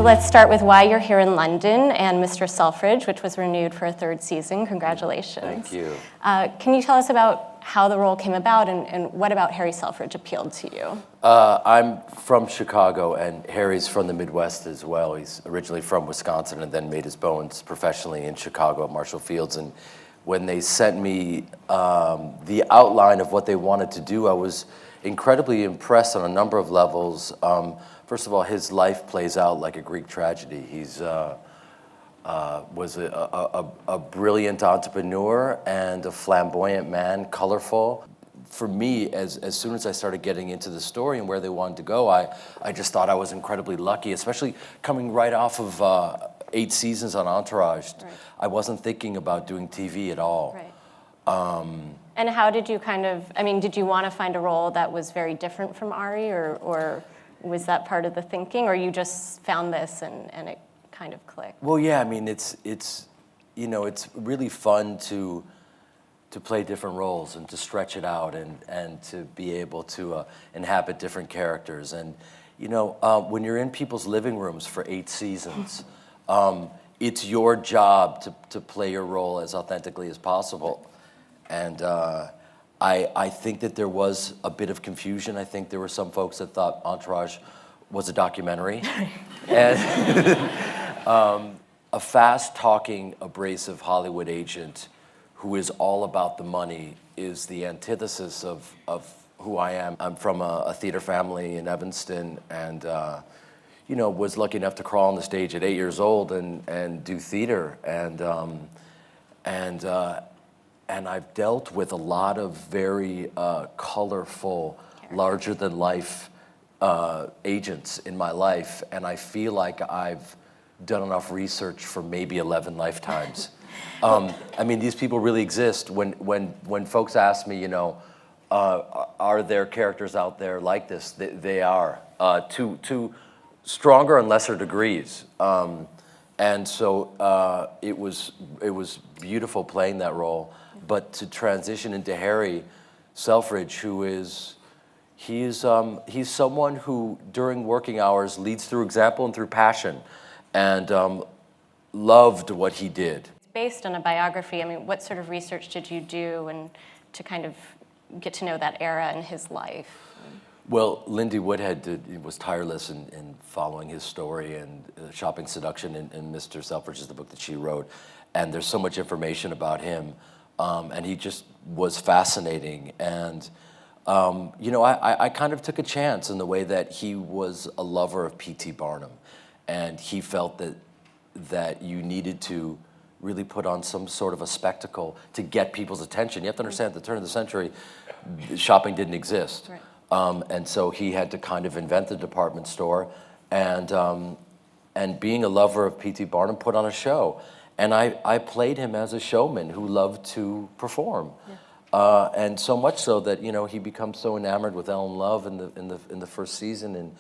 So let's start with why you're here in London and Mr. Selfridge, which was renewed for a third season. Congratulations. Thank you. Can you tell us about how the role came about and what about Harry Selfridge appealed to you? I'm from Chicago, and Harry's from the Midwest as well. He's originally from Wisconsin and then made his bones professionally in Chicago at Marshall Fields. And when they sent me the outline of what they wanted to do, I was incredibly impressed on a number of levels. First of all, his life plays out like a Greek tragedy. He's was a brilliant entrepreneur and a flamboyant man, colorful. For me, as soon as I started getting into the story and where they wanted to go, I just thought I was incredibly lucky, especially coming right off of 8 seasons on Entourage. Right. I wasn't thinking about doing TV at all. Right. And how did you did you want to find a role that was very different from Ari, or was that part of the thinking, or you just found this and it kind of clicked? Well, yeah, I mean, it's really fun to play different roles and to stretch it out and to be able to inhabit different characters. And, when you're in people's living rooms for 8 seasons, it's your job to play your role as authentically as possible. And I think that there was a bit of confusion. I think there were some folks that thought Entourage was a documentary. And a fast-talking, abrasive Hollywood agent who is all about the money is the antithesis of who I am. I'm from a theater family in Evanston, and was lucky enough to crawl on the stage at 8 years old and do theater. And I've dealt with a lot of very colorful, larger-than-life agents in my life, and I feel like I've done enough research for maybe 11 lifetimes. These people really exist. When folks ask me, are there characters out there like this? They are, to stronger and lesser degrees. And so it was beautiful playing that role. But to transition into Harry Selfridge, he's someone who during working hours leads through example and through passion, and loved what he did. It's based on a biography. What sort of research did you do and to kind of get to know that era in his life? Well, Lindy Woodhead was tireless in following his story, and Shopping Seduction and Mr. Selfridge is the book that she wrote. And there's so much information about him, and he just was fascinating. And, I kind of took a chance in the way that he was a lover of P.T. Barnum. And he felt that you needed to really put on some sort of a spectacle to get people's attention. You have to understand, at the turn of the century, shopping didn't exist. Right. And so he had to kind of invent the department store, and being a lover of P.T. Barnum, put on a show. And I played him as a showman who loved to perform. Yeah. And so much so that, he becomes so enamored with Ellen Love in the first season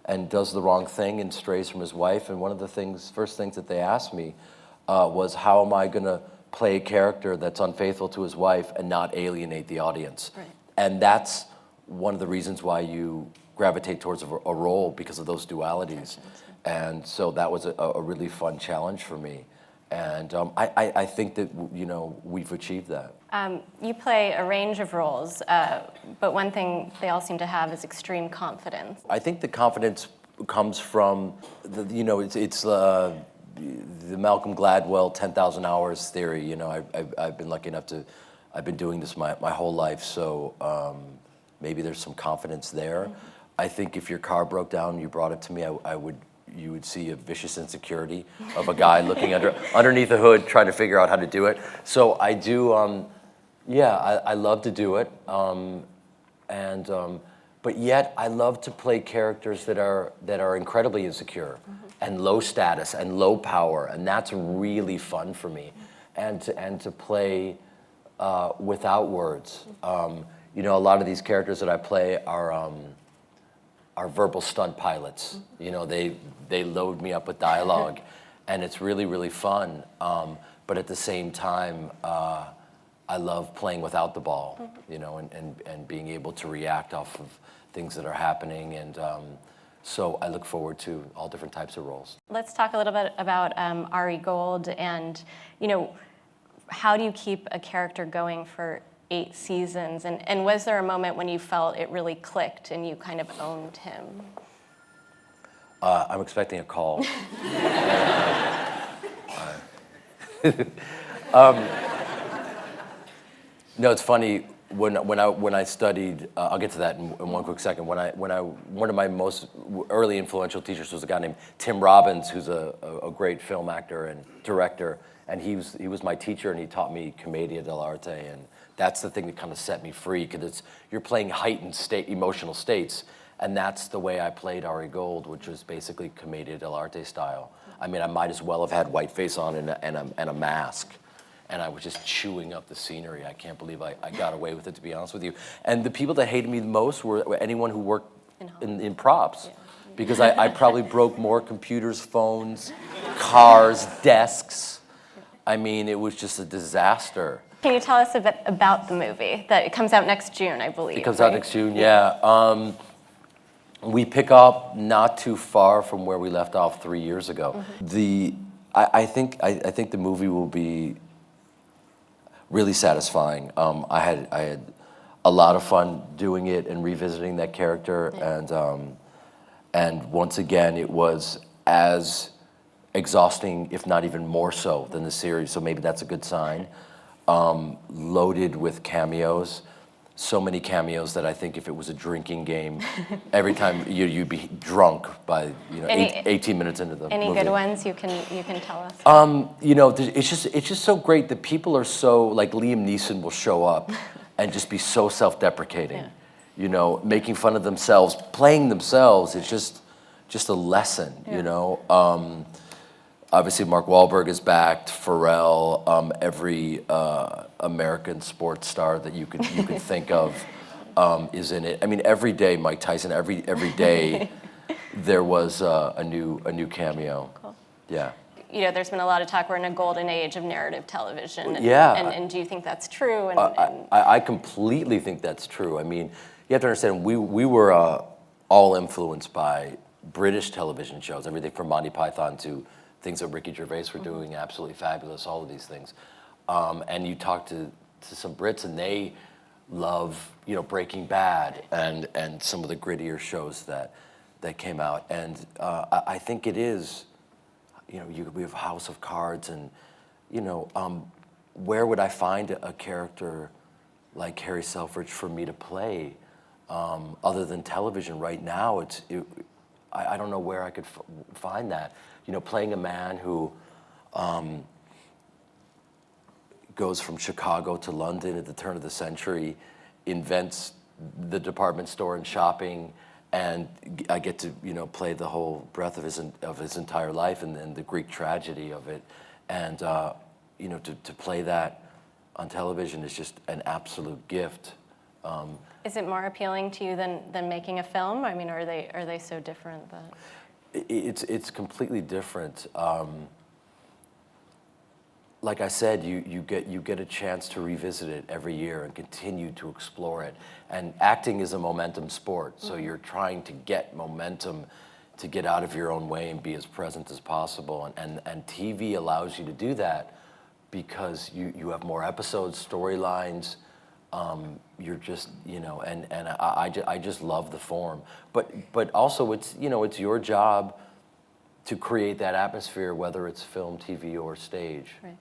and does the wrong thing and strays from his wife. And one of the first things that they asked me was, how am I going to play a character that's unfaithful to his wife and not alienate the audience? Right. And that's one of the reasons why you gravitate towards a role, because of those dualities. And so that was a really fun challenge for me. And I think that, we've achieved that. You play a range of roles, but one thing they all seem to have is extreme confidence. I think the confidence comes from, it's the Malcolm Gladwell 10,000 hours theory. I've been lucky enough I've been doing this my whole life, so maybe there's some confidence there. Mm-hmm. I think if your car broke down and you brought it to me, you would see a vicious insecurity of a guy looking underneath the hood trying to figure out how to do it. So I do, I love to do it, but yet I love to play characters that are incredibly insecure, mm-hmm. and low status and low power, and that's really fun for me, and to play without words. A lot of these characters that I play are verbal stunt pilots. They load me up with dialogue, and it's really, really fun. But at the same time, I love playing without the ball, and being able to react off of things that are happening, and So I look forward to all different types of roles. Let's talk a little bit about Ari Gold and, how do you keep a character going for 8 seasons? And was there a moment when you felt it really clicked and you kind of owned him? I'm expecting a call. No, it's funny. When I studied, I'll get to that in one quick second. One of my most early influential teachers was a guy named Tim Robbins, who's a great film actor and director, and he was my teacher, and he taught me commedia dell'arte, and that's the thing that kind of set me free, because you're playing heightened emotional states, and that's the way I played Ari Gold, which was basically commedia dell'arte style. I mean, I might as well have had whiteface on and a mask. And I was just chewing up the scenery. I can't believe I got away with it, to be honest with you. And the people that hated me the most were anyone who worked in props. Yeah. Because I probably broke more computers, phones, cars, desks. I mean, it was just a disaster. Can you tell us a bit about the movie? That it comes out next June, I believe. It comes out next June, yeah. We pick up not too far from where we left off 3 years ago. Mm-hmm. I think the movie will be really satisfying. I had a lot of fun doing it and revisiting that character, and once again, it was as exhausting, if not even more so, than the series. So maybe that's a good sign. Loaded with cameos, so many cameos that I think if it was a drinking game, every time you'd be drunk by 18 minutes into the movie. Any good ones you can tell us? It's just so great that people are so, like, Liam Neeson will show up and just be so self-deprecating, making fun of themselves, playing themselves. It's just a lesson, Obviously, Mark Wahlberg is back. Pharrell, every American sports star that you could think of is in it. I mean, every day, Mike Tyson. Every day, there was a new cameo. Cool. Yeah. There's been a lot of talk. We're in a golden age of narrative television. And do you think that's true? I completely think that's true. I mean, you have to understand, we were all influenced by British television shows. Everything from Monty Python to things that Ricky Gervais were doing, absolutely fabulous, all of these things. And you talk to some Brits, and they love, Breaking Bad and some of the grittier shows that came out. And I think it is, we have House of Cards, and, where would I find a character like Harry Selfridge for me to play other than television right now? I don't know where I could find that. Playing a man who goes from Chicago to London at the turn of the century, invents the department store and shopping, and I get to play the whole breadth of his entire life and the Greek tragedy of it, and to play that on television is just an absolute gift. Is it more appealing to you than making a film? I mean, are they so different that? It's completely different. Like I said, you get a chance to revisit it every year and continue to explore it. And acting is a momentum sport, so you're trying to get momentum to get out of your own way and be as present as possible. And TV allows you to do that because you have more episodes, storylines. You're just, and I just love the form. But also it's your job to create that atmosphere, whether it's film, TV, or stage. Right.